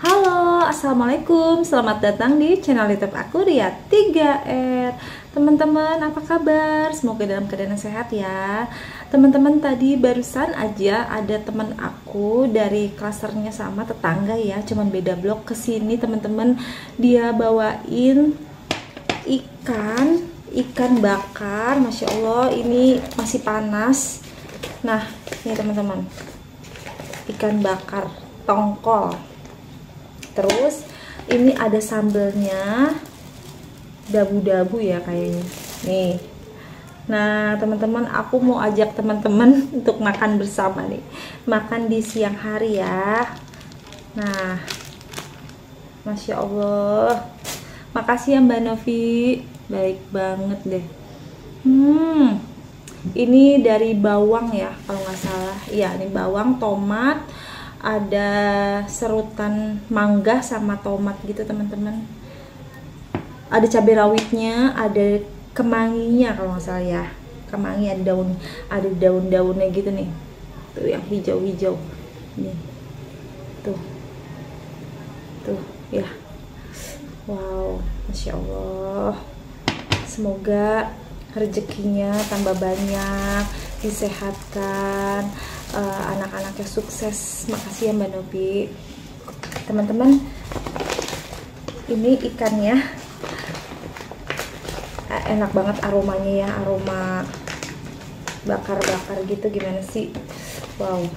Halo, assalamualaikum. Selamat datang di channel YouTube aku Ria 3R. Teman-teman, apa kabar? Semoga dalam keadaan sehat ya. Teman-teman, tadi barusan aja ada teman aku dari klasternya sama tetangga ya, cuman beda blok kesini teman-teman. Dia bawain ikan bakar, masya Allah, ini masih panas. Nah, ini teman-teman, ikan bakar tongkol. Terus ini ada sambelnya, dabu-dabu ya kayaknya nih. Nah teman-teman, aku mau ajak teman-teman untuk makan bersama nih, makan di siang hari ya. Nah, masya Allah, makasih ya Mbak Novi, baik banget deh. Ini dari bawang ya kalau nggak salah. Iya, ini bawang, tomat, ada serutan mangga sama tomat gitu teman-teman. Ada cabai rawitnya, ada kemanginya kalau nggak salah ya. Kemangi ada daun-daunnya gitu nih. Tuh yang hijau-hijau. Nih. Tuh ya. Wow, masya Allah. Semoga rezekinya tambah banyak, disehatkan, anak-anaknya sukses. Makasih ya Mbak Novi. Teman-teman, ini ikannya enak banget aromanya ya, aroma bakar-bakar gitu, gimana sih? Wow.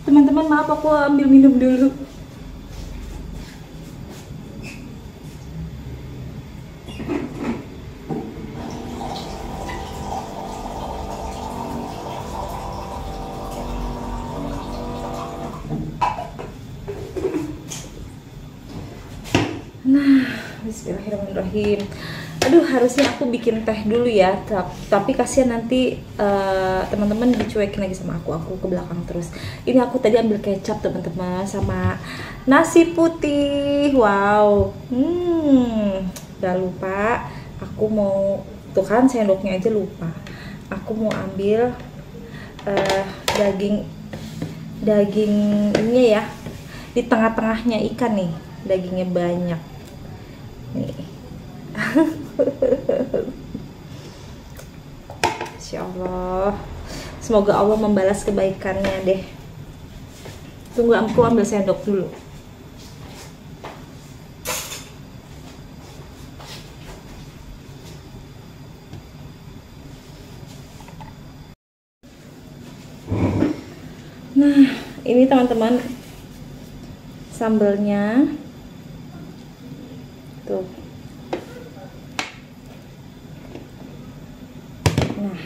Teman-teman, maaf aku ambil minum dulu. Nah, bismillahirrahmanirrahim. Aduh, harusnya aku bikin teh dulu ya, tapi kasihan nanti teman-teman dicuekin lagi sama aku ke belakang terus. Ini aku tadi ambil kecap teman-teman sama nasi putih. Wow, udah lupa. Aku mau, tuh kan sendoknya aja lupa. Aku mau ambil daging ini ya, di tengah-tengahnya ikan nih, dagingnya banyak nih. Insya Allah, semoga Allah membalas kebaikannya deh. Tunggu, aku ambil sendok dulu. Nah, ini teman-teman sambelnya tuh. Nah,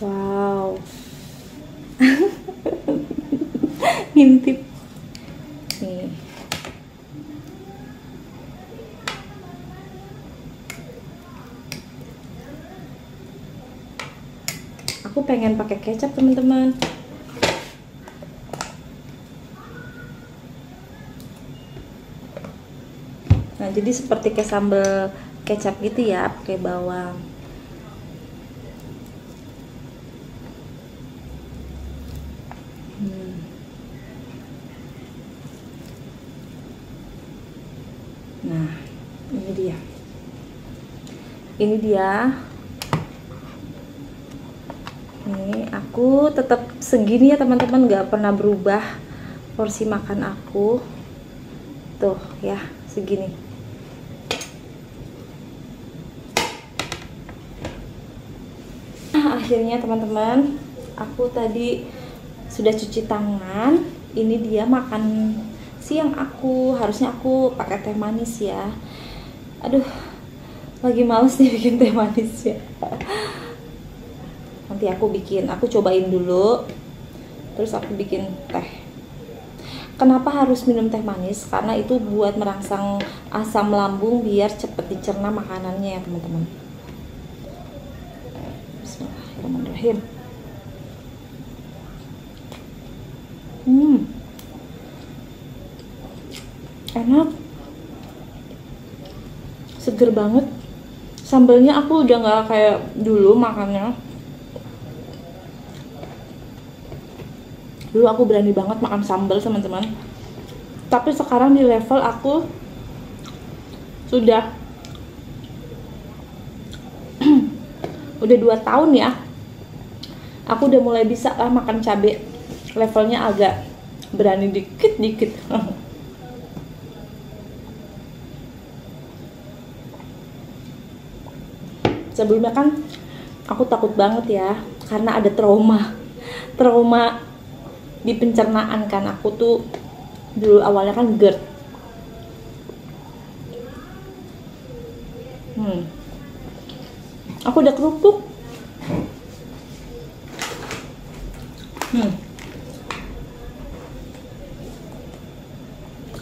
wow. Ngintip nih. Aku pengen pakai kecap teman-teman. Nah, jadi seperti kayak sambal kecap gitu ya, pakai bawang. Nah, ini dia. Ini dia. Nih, aku tetap segini ya teman-teman, nggak pernah berubah porsi makan aku. Tuh ya, segini. Nah, akhirnya teman-teman, aku tadi sudah cuci tangan. Ini dia makan siang aku. Harusnya aku pakai teh manis ya. Aduh, lagi males nih bikin teh manis ya. Nanti aku cobain dulu, terus aku bikin teh. Kenapa harus minum teh manis? Karena itu buat merangsang asam lambung biar cepet dicerna makanannya ya teman-teman. Bismillahirrahmanirrahim. Enak, seger banget. Sambalnya aku udah nggak kayak dulu makannya. Dulu aku berani banget makan sambal teman-teman, tapi sekarang di level aku sudah udah 2 tahun ya, aku udah mulai bisa lah makan cabai. Levelnya agak berani dikit-dikit. Sebelumnya kan aku takut banget ya, karena ada trauma di pencernaan kan. Aku tuh dulu awalnya kan GERD. Aku udah kerupuk.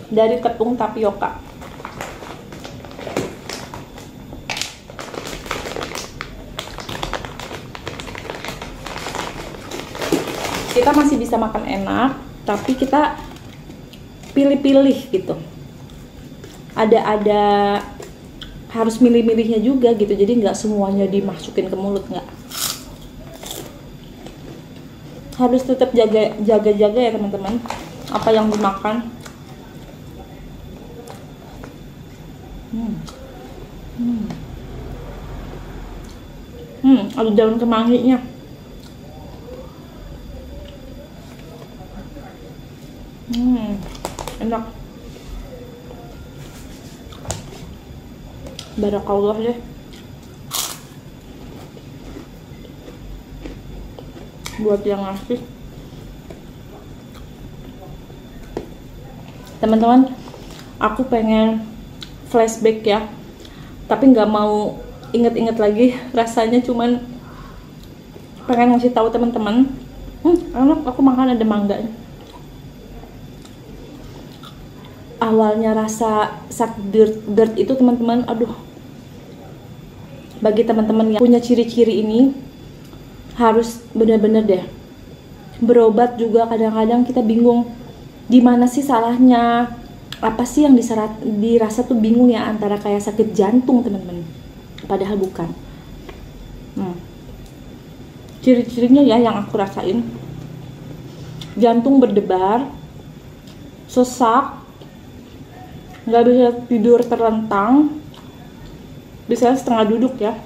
Dari tepung tapioka. Kita masih bisa makan enak, tapi kita pilih-pilih gitu. Ada harus milih-milihnya juga gitu. Jadi nggak semuanya dimasukin ke mulut, nggak. Harus tetap jaga-jaga ya teman-teman, apa yang dimakan. Ada daun kemanginya. Enak. Barakallah deh. Buat yang ngasih. Teman-teman, aku pengen flashback ya, tapi nggak mau inget-inget lagi rasanya. Cuman pengen ngasih tahu teman-teman, enak, aku makan ada mangganya. Awalnya rasa sakit GERD itu teman-teman, aduh, bagi teman-teman yang punya ciri-ciri ini harus bener-bener deh berobat. Juga kadang-kadang kita bingung gimana sih salahnya, apa sih yang dirasa tuh bingung ya, antara kayak sakit jantung teman-teman, padahal bukan. Ciri-cirinya ya yang aku rasain, jantung berdebar, sesak, nggak bisa tidur terlentang, bisa setengah duduk ya.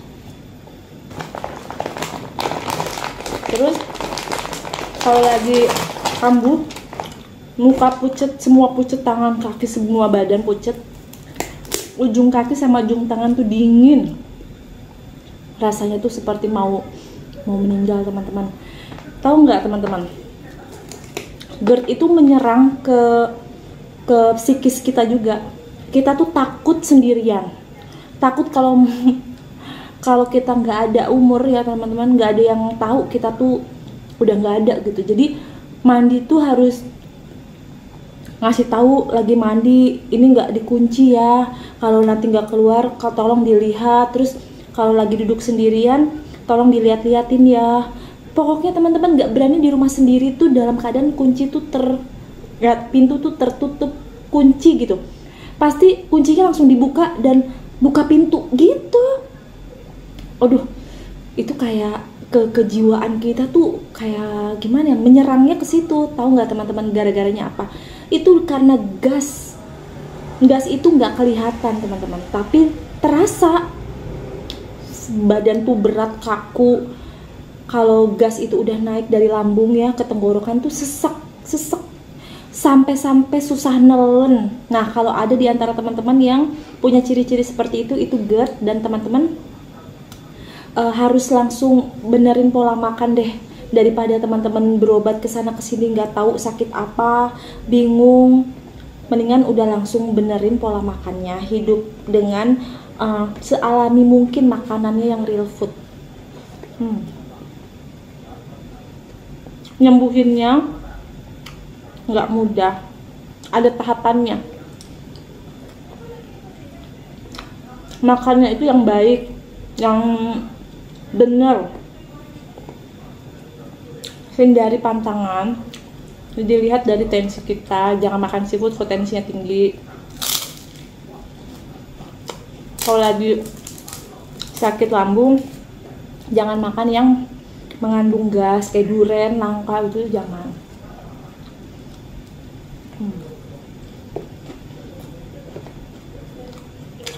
Terus kalau lagi kambuh, muka pucet, semua pucet, tangan kaki semua badan pucet, ujung kaki sama ujung tangan tuh dingin, rasanya tuh seperti mau meninggal teman-teman. Tahu nggak teman-teman, GERD itu menyerang ke psikis kita juga. Kita tuh takut sendirian, takut kalau kita nggak ada umur ya teman-teman, nggak ada yang tahu kita tuh udah nggak ada gitu. Jadi mandi tuh harus ngasih tahu lagi mandi, ini nggak dikunci ya, kalau nanti nggak keluar tolong dilihat. Terus kalau lagi duduk sendirian tolong dilihat-liatin ya. Pokoknya teman-teman nggak berani di rumah sendiri tuh dalam keadaan kunci tuh pintu tuh tertutup kunci gitu, pasti kuncinya langsung dibuka dan buka pintu gitu. Aduh, itu kayak kejiwaan kita tuh kayak gimana ya, menyerangnya ke situ. Tahu nggak teman-teman gara-garanya apa? Itu karena gas itu nggak kelihatan teman-teman, tapi terasa badan tuh berat, kaku. Kalau gas itu udah naik dari lambung ya ke tenggorokan tuh sesek sampai susah nelen. Nah, kalau ada di antara teman-teman yang punya ciri-ciri seperti itu GERD, dan teman-teman harus langsung benerin pola makan deh. daripada teman-teman berobat ke sana ke sini nggak tahu sakit apa, bingung, mendingan udah langsung benerin pola makannya, hidup dengan sealami mungkin makanannya yang real food. Nyembuhinnya nggak mudah, ada tahapannya. Makannya itu yang baik, yang benar, hindari pantangan. Dilihat dari tensi kita, jangan makan seafood kalau tensinya tinggi. Kalau lagi sakit lambung, jangan makan yang mengandung gas kayak durian, nangka, itu jangan.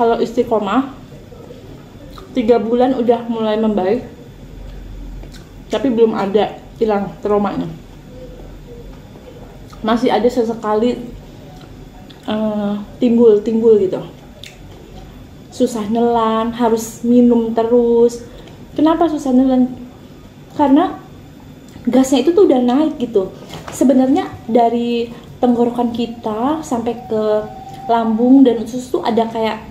Kalau istiqomah 3 bulan udah mulai membaik, tapi belum ada hilang traumanya, masih ada sesekali timbul gitu, susah nelan, harus minum terus. Kenapa susah nelan? Karena gasnya itu tuh udah naik gitu. Sebenarnya dari tenggorokan kita sampai ke lambung dan usus tuh ada kayak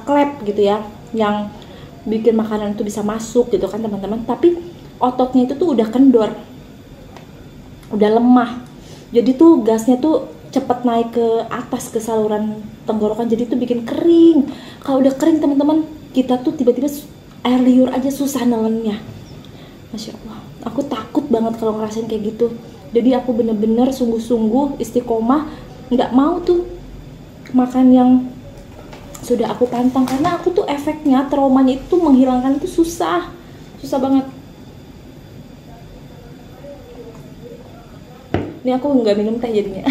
klep gitu ya, yang bikin makanan itu bisa masuk gitu kan teman-teman. Tapi ototnya itu tuh udah kendor, udah lemah. Jadi tuh gasnya tuh cepet naik ke atas ke saluran tenggorokan, jadi tuh bikin kering. Kalau udah kering teman-teman, kita tuh tiba-tiba air liur aja susah nelennya. Masya Allah, aku takut banget kalau ngerasain kayak gitu. Jadi aku bener-bener sungguh-sungguh istiqomah, nggak mau tuh makan yang sudah aku pantang, karena aku tuh efeknya, traumanya itu menghilangkan itu susah banget. Ini aku nggak minum teh jadinya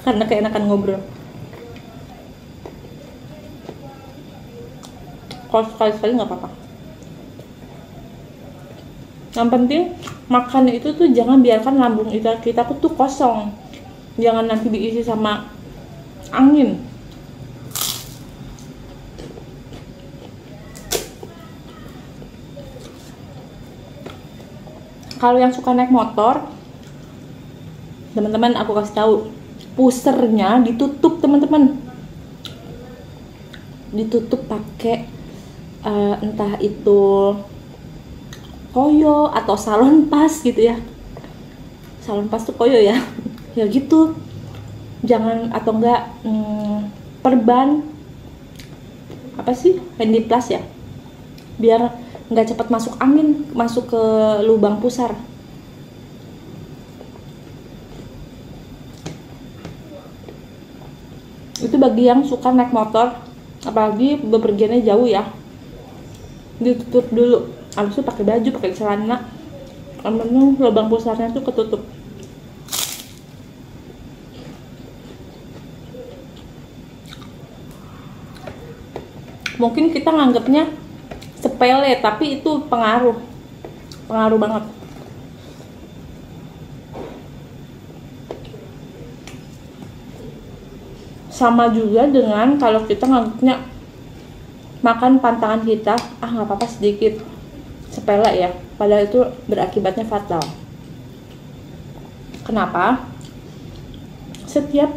karena keenakan ngobrol. Kalau sekali-sekali nggak apa-apa. Yang penting makan itu tuh jangan biarkan lambung kita tuh kosong, jangan nanti diisi sama angin. Kalau yang suka naik motor, teman-teman aku kasih tahu, pusernya ditutup teman-teman, ditutup pakai entah itu koyo atau salon pas gitu ya. Salon pas tuh koyo ya ya gitu. Jangan, atau enggak perban apa sih, Handyplus ya, biar nggak cepat masuk angin, masuk ke lubang pusar. Itu bagi yang suka naik motor, apalagi bepergiannya jauh ya, ditutup dulu. Habis itu pakai baju, pakai celana, namun lubang pusarnya tuh ketutup. Mungkin kita nganggapnya sepele, tapi itu pengaruh banget. Sama juga dengan kalau kita nganggapnya makan pantangan kita, nggak apa-apa sedikit, sepele ya, padahal itu berakibatnya fatal. Kenapa? Setiap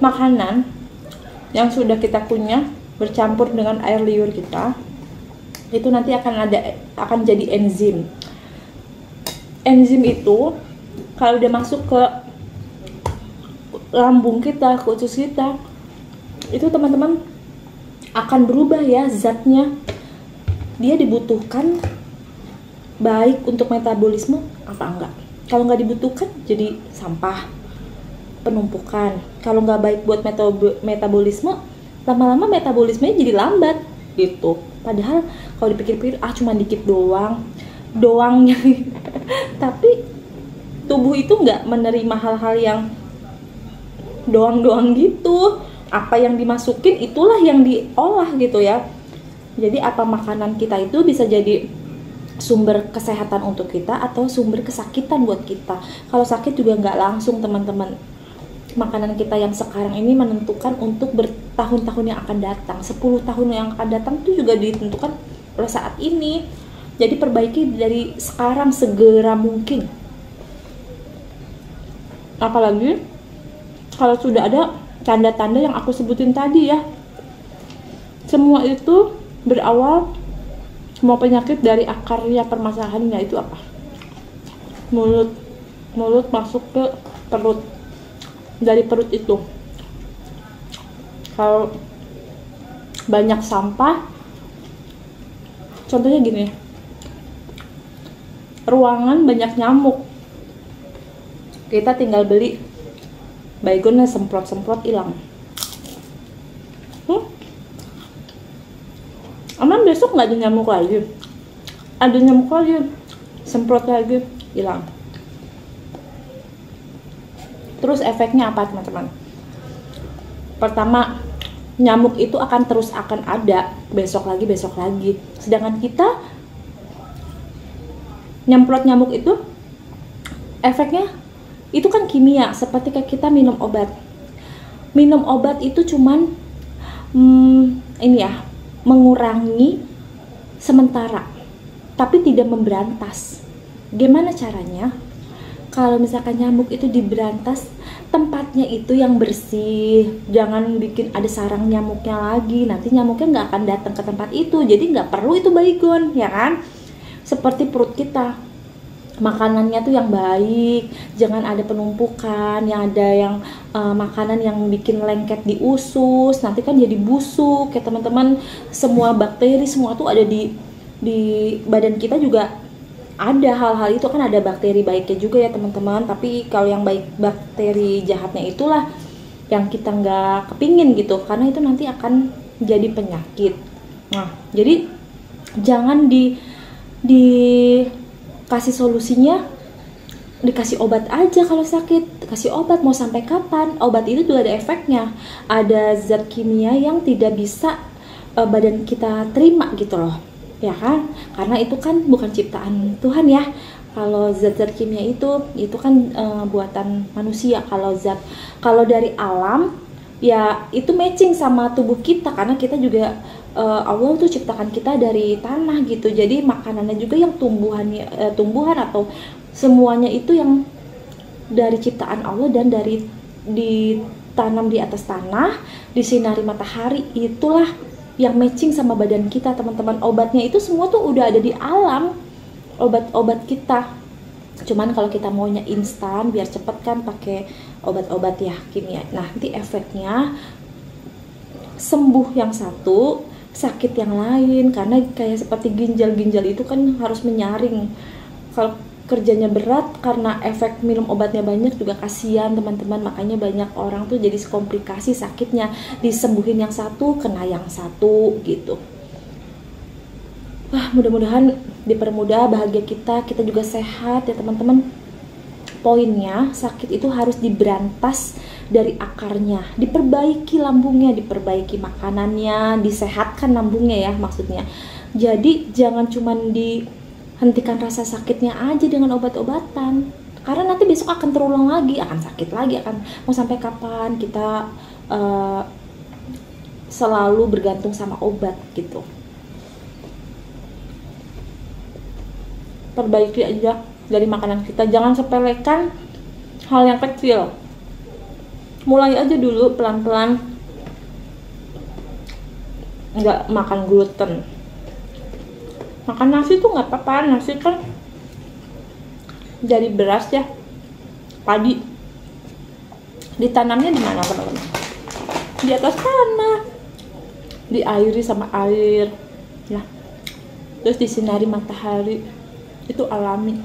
makanan yang sudah kita kunyah bercampur dengan air liur kita, itu nanti akan jadi enzim. Enzim itu kalau udah masuk ke lambung kita, ke usus kita, itu teman-teman akan berubah ya zatnya. Dia dibutuhkan baik untuk metabolisme apa enggak. Kalau nggak dibutuhkan jadi sampah, penumpukan. Kalau nggak baik buat metabolisme, lama-lama metabolismenya jadi lambat gitu. Padahal kalau dipikir-pikir cuma dikit doangnya tapi tubuh itu nggak menerima hal-hal yang doang gitu. Apa yang dimasukin itulah yang diolah gitu ya. Jadi apa makanan kita itu bisa jadi sumber kesehatan untuk kita atau sumber kesakitan buat kita. Kalau sakit juga nggak langsung teman-teman. Makanan kita yang sekarang ini menentukan untuk bertahun-tahun yang akan datang. 10 tahun yang akan datang itu juga ditentukan oleh saat ini. Jadi perbaiki dari sekarang segera mungkin. Apalagi kalau sudah ada tanda-tanda yang aku sebutin tadi ya. Semua itu berawal, semua penyakit dari akarnya permasalahannya itu apa? Mulut masuk ke perut. Dari perut itu, kalau banyak sampah, contohnya gini, ruangan banyak nyamuk, kita tinggal beli baygonnya, semprot-semprot hilang. Emang besok nggak ada nyamuk lagi? Ada nyamuk lagi, semprot lagi, hilang. Terus efeknya apa teman-teman? Pertama, nyamuk itu akan ada besok lagi. Sedangkan kita nyemprot nyamuk itu efeknya itu kan kimia, seperti kayak kita minum obat. Minum obat itu cuman mengurangi sementara, tapi tidak memberantas. Gimana caranya? Kalau misalkan nyamuk itu diberantas, tempatnya itu yang bersih, jangan bikin ada sarang nyamuknya lagi, nanti nyamuknya nggak akan datang ke tempat itu, jadi nggak perlu itu baygon, ya kan? Seperti perut kita, makanannya tuh yang baik, jangan ada penumpukan, yang ada yang makanan yang bikin lengket di usus, nanti kan jadi busuk ya teman-teman. Semua bakteri semua tuh ada di badan kita juga. Ada hal-hal itu kan, ada bakteri baiknya juga ya teman-teman, tapi kalau yang baik, bakteri jahatnya itulah yang kita nggak kepingin gitu, karena itu nanti akan jadi penyakit. Nah, jadi jangan dikasih solusinya, dikasih obat aja kalau sakit, kasih obat mau sampai kapan? Obat itu juga ada efeknya, ada zat kimia yang tidak bisa badan kita terima gitu loh. Ya kan, karena itu kan bukan ciptaan Tuhan ya. Kalau zat-zat kimia itu kan buatan manusia. Kalau dari alam ya itu matching sama tubuh kita, karena kita juga Allah tuh ciptakan kita dari tanah gitu. Jadi makanannya juga yang tumbuhan atau semuanya itu yang dari ciptaan Allah dan dari ditanam di atas tanah, disinari matahari, itulah yang matching sama badan kita teman-teman. Obatnya itu semua tuh udah ada di alam, obat-obat kita. Cuman kalau kita maunya instan biar cepet kan pakai obat-obat ya kimia. Nah, nanti efeknya sembuh yang satu, sakit yang lain. Karena kayak seperti ginjal itu kan harus menyaring. Kalau kerjanya berat karena efek minum obatnya banyak juga kasihan teman-teman. Makanya banyak orang tuh jadi komplikasi sakitnya, disembuhin yang satu kena yang satu gitu. Wah, mudah-mudahan dipermudah, bahagia kita juga sehat ya teman-teman. Poinnya, sakit itu harus diberantas dari akarnya, diperbaiki lambungnya, diperbaiki makanannya, disehatkan lambungnya ya maksudnya. Jadi jangan cuman hentikan rasa sakitnya aja dengan obat-obatan, karena nanti besok akan terulang lagi, akan sakit lagi, akan mau sampai kapan kita selalu bergantung sama obat gitu. Perbaiki aja dari makanan kita, jangan sepelekan hal yang kecil. Mulai aja dulu pelan-pelan, nggak makan gluten. Makan nasi tuh nggak apa-apa, nasi kan dari beras ya, padi. Ditanamnya di mana teman-teman? Di atas tanah, diairi sama air, ya. Terus disinari matahari, itu alami.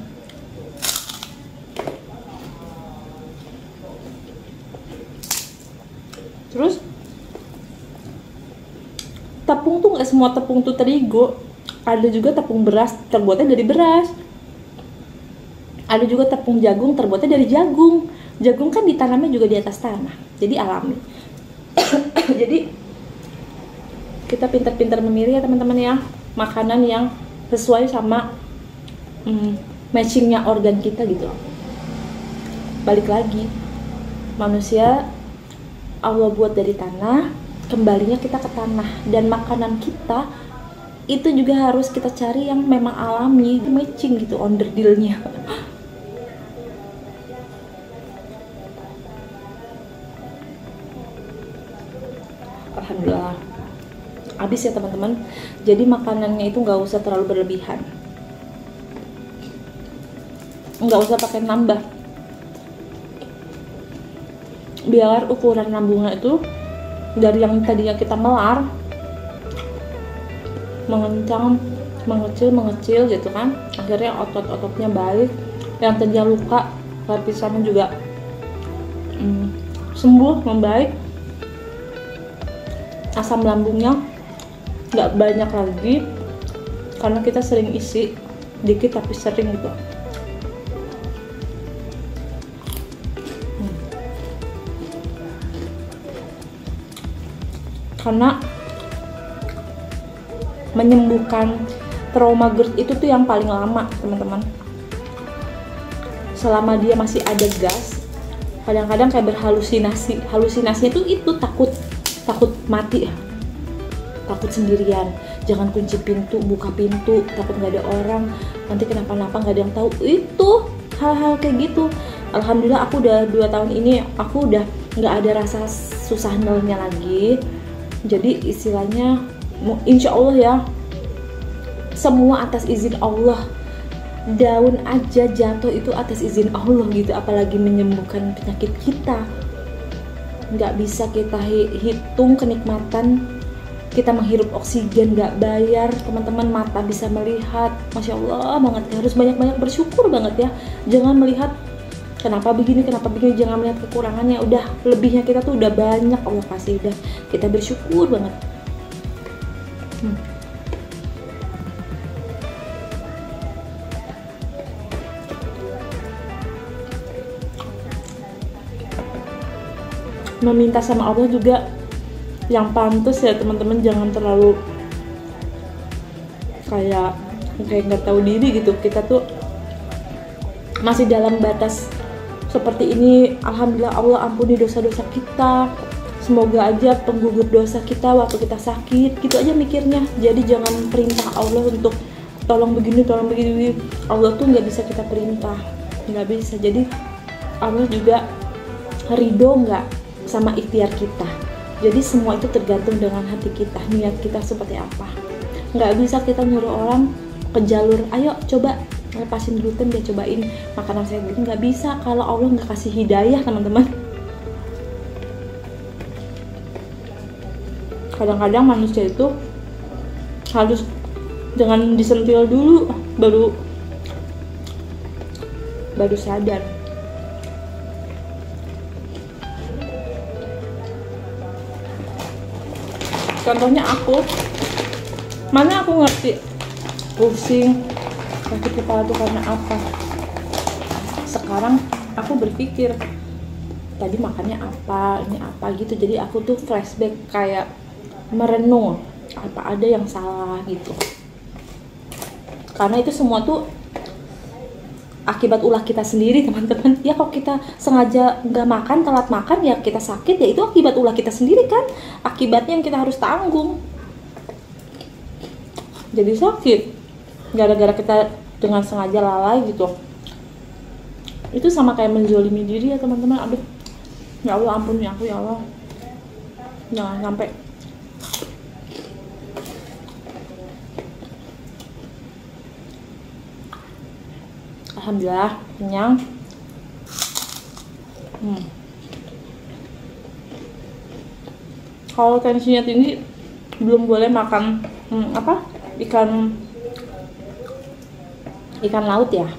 Terus tepung tuh nggak semua tepung tuh terigu. Ada juga tepung beras terbuatnya dari beras. Ada juga tepung jagung terbuatnya dari jagung. Jagung kan ditanamnya juga di atas tanah, jadi alami. Jadi kita pintar-pintar memilih ya teman-teman ya, makanan yang sesuai sama matchingnya organ kita gitu. Balik lagi, manusia Allah buat dari tanah, kembalinya kita ke tanah, dan makanan kita itu juga harus kita cari yang memang alami, matching gitu onderdilnya. Alhamdulillah habis ya teman-teman. Jadi makanannya itu nggak usah terlalu berlebihan, nggak usah pakai nambah, biar ukuran lambungnya itu dari yang tadinya kita melar mengencang, mengecil gitu kan, akhirnya otot-ototnya baik, yang tadinya luka lapisannya juga sembuh, membaik, asam lambungnya nggak banyak lagi karena kita sering isi dikit tapi sering gitu. Karena menyembuhkan trauma GERD itu tuh yang paling lama teman-teman. Selama dia masih ada gas, kadang-kadang kayak berhalusinasi. Halusinasinya tuh itu takut mati, takut sendirian, jangan kunci pintu, buka pintu, takut nggak ada orang, nanti kenapa-napa nggak ada yang tahu. Itu hal-hal kayak gitu. Alhamdulillah aku udah 2 tahun ini aku udah nggak ada rasa susah nolnya lagi. Jadi istilahnya insya Allah ya, semua atas izin Allah. Daun aja jatuh itu atas izin Allah gitu, apalagi menyembuhkan penyakit kita. Nggak bisa kita hitung kenikmatan kita menghirup oksigen nggak bayar teman-teman, mata bisa melihat, Masya Allah banget, harus banyak-banyak bersyukur banget ya. Jangan melihat kenapa begini, jangan melihat kekurangannya, udah lebihnya kita tuh udah banyak Allah kasih, udah kita bersyukur banget. Meminta sama Allah juga yang pantas ya teman-teman, jangan terlalu kayak nggak tahu diri gitu. Kita tuh masih dalam batas seperti ini. Alhamdulillah Allah ampuni dosa-dosa kita, semoga aja penggugur dosa kita waktu kita sakit, gitu aja mikirnya. Jadi jangan perintah Allah untuk tolong begini, Allah tuh nggak bisa kita perintah, nggak bisa. Jadi Allah juga ridho nggak sama ikhtiar kita. Jadi semua itu tergantung dengan hati kita, niat kita seperti apa. Nggak bisa kita nyuruh orang ke jalur, ayo coba lepasin gluten, dia cobain makanan saya gluten, nggak bisa kalau Allah nggak kasih hidayah teman-teman. Kadang-kadang manusia itu harus jangan disentil dulu baru sadar. Contohnya mana aku ngerti pusing sakit kepala itu karena apa. Sekarang aku berpikir tadi makannya apa, ini apa gitu. Jadi aku tuh flashback, kayak merenung apa ada yang salah gitu. Karena itu semua tuh akibat ulah kita sendiri teman-teman. Ya kalau kita sengaja nggak makan, telat makan, ya kita sakit, ya itu akibat ulah kita sendiri kan. Akibatnya yang kita harus tanggung. Jadi sakit gara-gara kita dengan sengaja lalai gitu. Itu sama kayak menzolimi diri ya teman-teman. Aduh, ya Allah ampuni aku ya Allah, jangan sampai. Alhamdulillah kenyang. Kalau tensinya tinggi belum boleh makan ikan laut ya.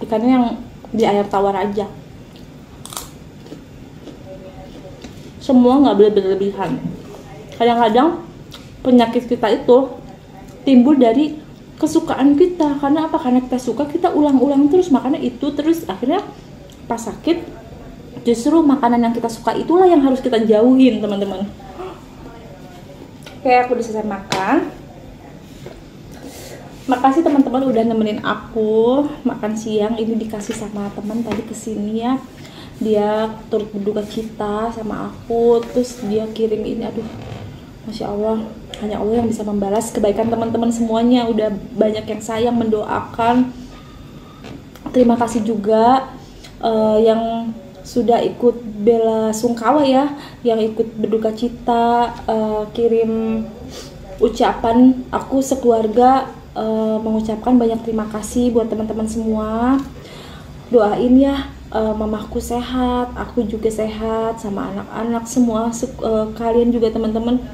Ikannya yang di air tawar aja. Semua nggak boleh berlebihan. Kadang-kadang penyakit kita itu timbul dari kesukaan kita. Karena apa? Karena kita suka, kita ulang-ulang terus makannya itu terus, akhirnya pas sakit justru makanan yang kita suka itulah yang harus kita jauhin teman-teman. Oke, aku udah selesai makan. Makasih teman-teman udah nemenin aku makan siang. Ini dikasih sama teman tadi kesini ya, dia turut berduka cita sama aku, terus dia kirim ini. Aduh, Masya Allah, hanya Allah yang bisa membalas kebaikan teman-teman semuanya. Udah banyak yang sayang, mendoakan. Terima kasih juga yang sudah ikut bela sungkawa ya, yang ikut berduka cita, kirim ucapan. Aku sekeluarga mengucapkan banyak terima kasih buat teman-teman semua. Doain ya mamaku sehat, aku juga sehat, sama anak-anak semua, kalian juga teman-teman,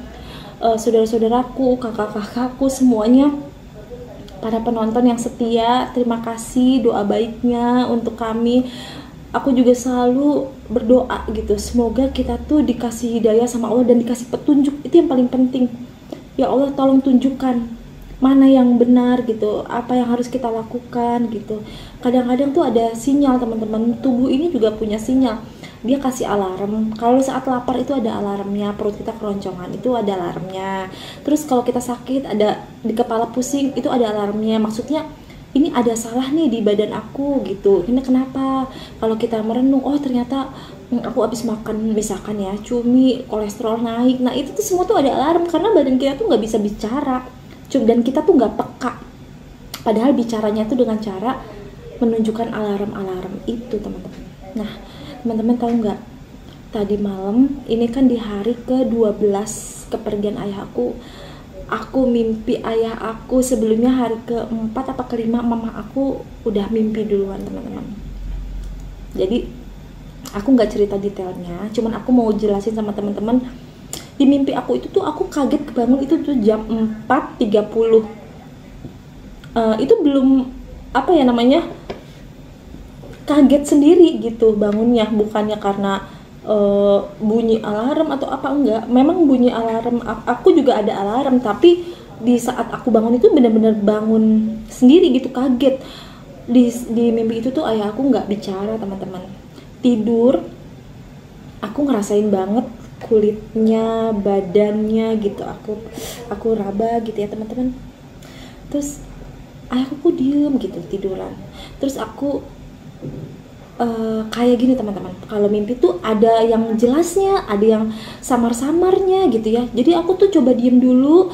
saudara-saudaraku, kakak-kakakku semuanya, para penonton yang setia, terima kasih doa baiknya untuk kami. Aku juga selalu berdoa gitu, semoga kita tuh dikasih hidayah sama Allah dan dikasih petunjuk, itu yang paling penting. Ya Allah, tolong tunjukkan mana yang benar gitu, apa yang harus kita lakukan gitu. Kadang-kadang tuh ada sinyal teman-teman, tubuh ini juga punya sinyal, dia kasih alarm. Kalau saat lapar itu ada alarmnya, perut kita keroncongan itu ada alarmnya. Terus kalau kita sakit, ada di kepala pusing itu ada alarmnya. Maksudnya ini ada salah nih di badan aku gitu. Ini kenapa? Kalau kita merenung, oh ternyata aku habis makan misalkan ya cumi, kolesterol naik. Nah itu tuh semua tuh ada alarm, karena badan kita tuh nggak bisa bicara, dan kita tuh nggak peka. Padahal bicaranya tuh dengan cara menunjukkan alarm-alarm itu teman-teman. Nah teman-teman tahu nggak? Tadi malam ini kan di hari ke-12 kepergian ayahku. Aku mimpi ayah aku sebelumnya hari ke-4 apa ke-5 mama aku udah mimpi duluan teman-teman. Jadi aku nggak cerita detailnya, cuman aku mau jelasin sama teman-teman. Di mimpi aku itu tuh aku kaget kebangun itu tuh jam 4.30. Itu belum apa ya namanya, kaget sendiri gitu bangunnya, bukannya karena bunyi alarm atau apa, enggak. Memang bunyi alarm, aku juga ada alarm, tapi di saat aku bangun itu benar-benar bangun sendiri gitu, kaget. Di mimpi itu tuh ayah aku nggak bicara teman-teman, tidur. Aku ngerasain banget kulitnya, badannya gitu, aku raba gitu ya teman-teman. Terus ayahku diem gitu tiduran. Terus aku kayak gini teman-teman, kalau mimpi tuh ada yang jelasnya, ada yang samar-samarnya gitu ya. Jadi aku tuh coba diem dulu,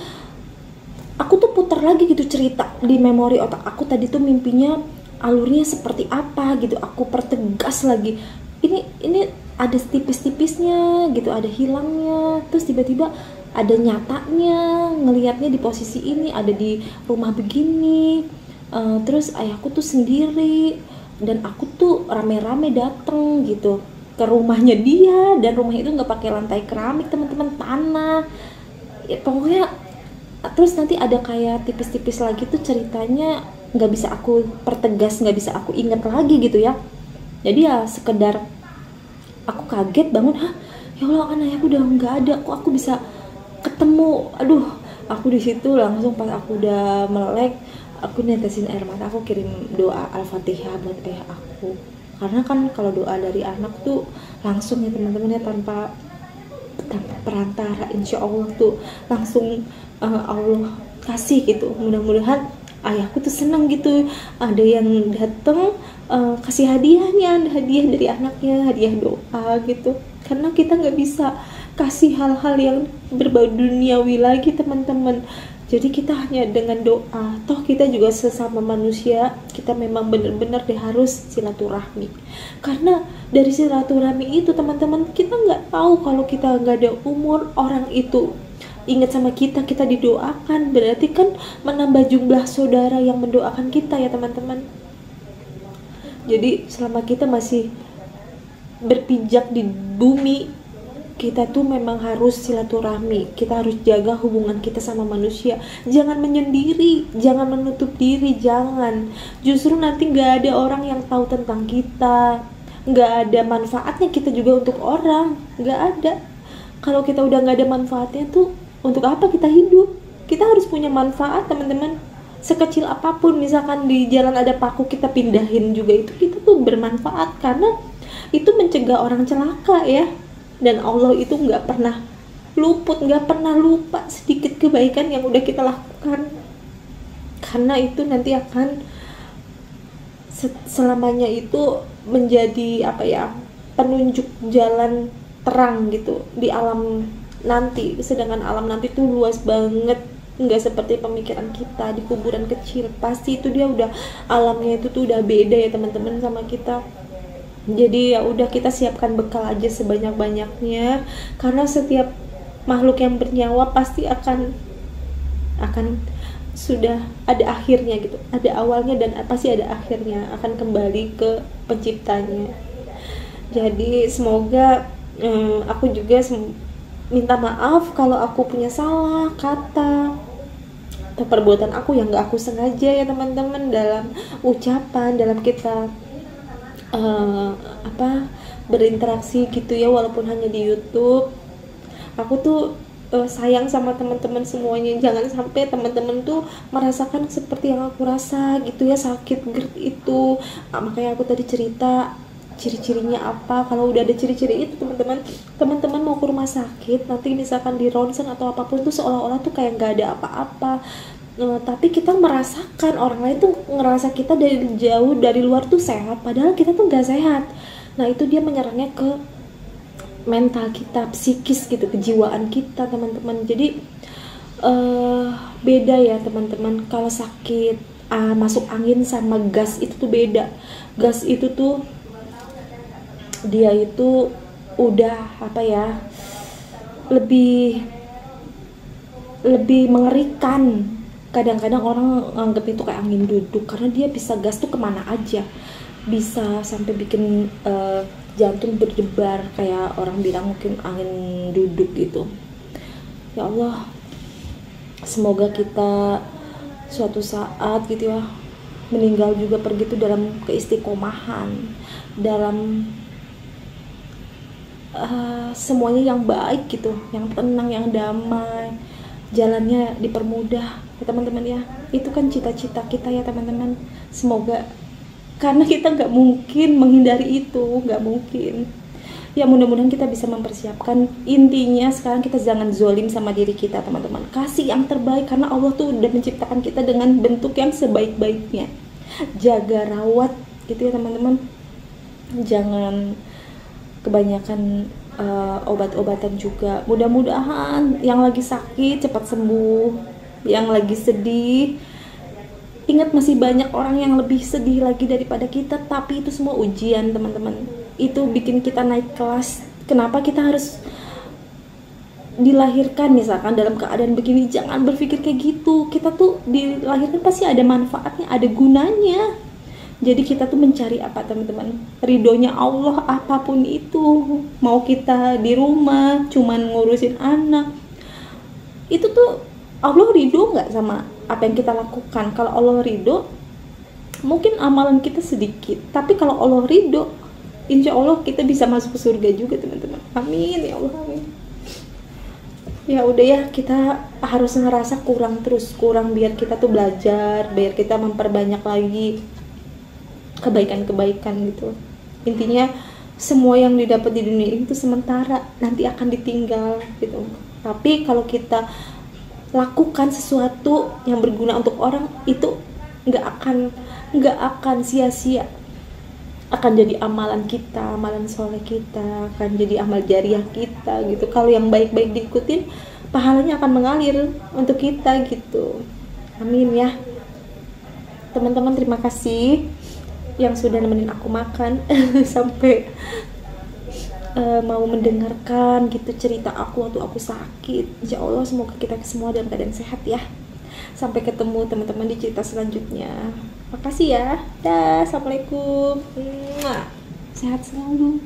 aku tuh putar lagi gitu cerita di memori otak aku, tadi tuh mimpinya alurnya seperti apa gitu, aku pertegas lagi. Ini ada tipis-tipisnya gitu, ada hilangnya, terus tiba-tiba ada nyatanya, ngelihatnya di posisi ini, ada di rumah begini. Terus ayahku tuh sendiri, dan aku tuh rame-rame dateng gitu ke rumahnya dia, dan rumahnya itu nggak pakai lantai keramik teman-teman, tanah ya, pokoknya. Terus nanti ada kayak tipis-tipis lagi tuh ceritanya, nggak bisa aku pertegas, nggak bisa aku inget lagi gitu ya. Jadi ya sekedar aku kaget bangun, hah ya Allah, kan ayahku udah nggak ada, kok aku bisa ketemu. Aduh, aku di situ langsung pas aku udah melek, aku netesin air mata, aku kirim doa Al-Fatihah buat ayah aku. Karena kan kalau doa dari anak tuh langsung ya teman-teman ya, tanpa perantara, insya Allah tuh langsung Allah kasih gitu. Mudah-mudahan ayahku tuh seneng gitu, ada yang dateng kasih hadiahnya, ada hadiah dari anaknya, hadiah doa gitu. Karena kita nggak bisa kasih hal-hal yang berbau duniawi lagi teman-teman. Jadi kita hanya dengan doa. Toh kita juga sesama manusia, kita memang benar-benar harus silaturahmi. Karena dari silaturahmi itu teman-teman, kita nggak tahu kalau kita nggak ada umur, orang itu ingat sama kita, kita didoakan, berarti kan menambah jumlah saudara yang mendoakan kita ya teman-teman. Jadi selama kita masih berpijak di bumi, kita tuh memang harus silaturahmi, kita harus jaga hubungan kita sama manusia. Jangan menyendiri, jangan menutup diri, jangan. Justru nanti gak ada orang yang tahu tentang kita, gak ada manfaatnya kita juga untuk orang, gak ada. Kalau kita udah gak ada manfaatnya tuh, untuk apa kita hidup? Kita harus punya manfaat teman-teman. Sekecil apapun, misalkan di jalan ada paku, kita pindahin juga, itu kita tuh bermanfaat, karena itu mencegah orang celaka ya. Dan Allah itu nggak pernah luput, nggak pernah lupa sedikit kebaikan yang udah kita lakukan, karena itu nanti akan selamanya itu menjadi apa ya, penunjuk jalan terang gitu di alam nanti, sedangkan alam nanti tuh luas banget, nggak seperti pemikiran kita. Di kuburan kecil pasti itu dia udah alamnya itu tuh udah beda ya teman-teman sama kita. Jadi ya udah, kita siapkan bekal aja sebanyak-banyaknya, karena setiap makhluk yang bernyawa pasti akan sudah ada akhirnya gitu, ada awalnya dan pasti ada akhirnya, akan kembali ke penciptanya. Jadi semoga aku juga minta maaf kalau aku punya salah kata atau perbuatan aku yang gak aku sengaja ya teman-teman, dalam ucapan, dalam kita berinteraksi gitu ya, walaupun hanya di YouTube. Aku tuh sayang sama teman-teman semuanya, jangan sampai teman-teman tuh merasakan seperti yang aku rasa gitu ya, sakit GERD itu. Makanya aku tadi cerita ciri-cirinya apa. Kalau udah ada ciri-ciri itu teman-teman mau ke rumah sakit, nanti misalkan di ronsen atau apapun tuh seolah-olah tuh kayak nggak ada apa-apa. Tapi kita merasakan orang lain tuh ngerasa kita dari jauh, dari luar tuh sehat, padahal kita tuh nggak sehat. Nah itu dia menyerangnya ke mental kita, psikis gitu, kejiwaan kita teman-teman. Jadi beda ya teman-teman, kalau sakit masuk angin sama gas itu tuh beda. Gas itu tuh dia itu udah lebih mengerikan. Kadang-kadang orang anggap itu kayak angin duduk, karena dia bisa gas tuh kemana aja, bisa sampai bikin jantung berdebar, kayak orang bilang mungkin angin duduk gitu. Ya Allah, semoga kita suatu saat gitu ya meninggal juga pergi tuh dalam keistiqomahan, dalam semuanya yang baik gitu, yang tenang, yang damai, jalannya dipermudah ya teman-teman ya. Itu kan cita-cita kita ya teman-teman. Semoga, karena kita nggak mungkin menghindari itu, nggak mungkin ya. Mudah-mudahan kita bisa mempersiapkan. Intinya sekarang kita jangan zolim sama diri kita teman-teman, kasih yang terbaik, karena Allah tuh udah menciptakan kita dengan bentuk yang sebaik-baiknya. Jaga, rawat gitu ya teman-teman. Jangan kebanyakan obat-obatan juga. Mudah-mudahan yang lagi sakit cepat sembuh, yang lagi sedih, ingat masih banyak orang yang lebih sedih lagi daripada kita. Tapi itu semua ujian teman-teman, itu bikin kita naik kelas. Kenapa kita harus dilahirkan misalkan dalam keadaan begini? Jangan berpikir kayak gitu. Kita tuh dilahirkan pasti ada manfaatnya, ada gunanya. Jadi kita tuh mencari apa teman-teman? Ridhonya Allah, apapun itu. Mau kita di rumah cuman ngurusin anak, itu tuh Allah ridho nggak sama apa yang kita lakukan? Kalau Allah ridho, mungkin amalan kita sedikit, tapi kalau Allah ridho, insya Allah kita bisa masuk ke surga juga teman-teman. Amin ya Allah, amin. Ya udah ya, kita harus ngerasa kurang biar kita tuh belajar, biar kita memperbanyak lagi kebaikan-kebaikan gitu. Intinya semua yang didapat di dunia itu sementara, nanti akan ditinggal gitu. Tapi kalau kita lakukan sesuatu yang berguna untuk orang, itu nggak akan sia-sia, akan jadi amalan kita, amalan soleh kita, akan jadi amal jariah kita gitu. Kalau yang baik-baik diikutin, pahalanya akan mengalir untuk kita gitu. Amin ya teman-teman. Terima kasih yang sudah nemenin aku makan sampai mau mendengarkan gitu cerita aku waktu aku sakit. Insya Allah semoga kita semua dalam keadaan sehat ya. Sampai ketemu teman-teman di cerita selanjutnya. Makasih ya. Dah, assalamualaikum. Sehat selalu.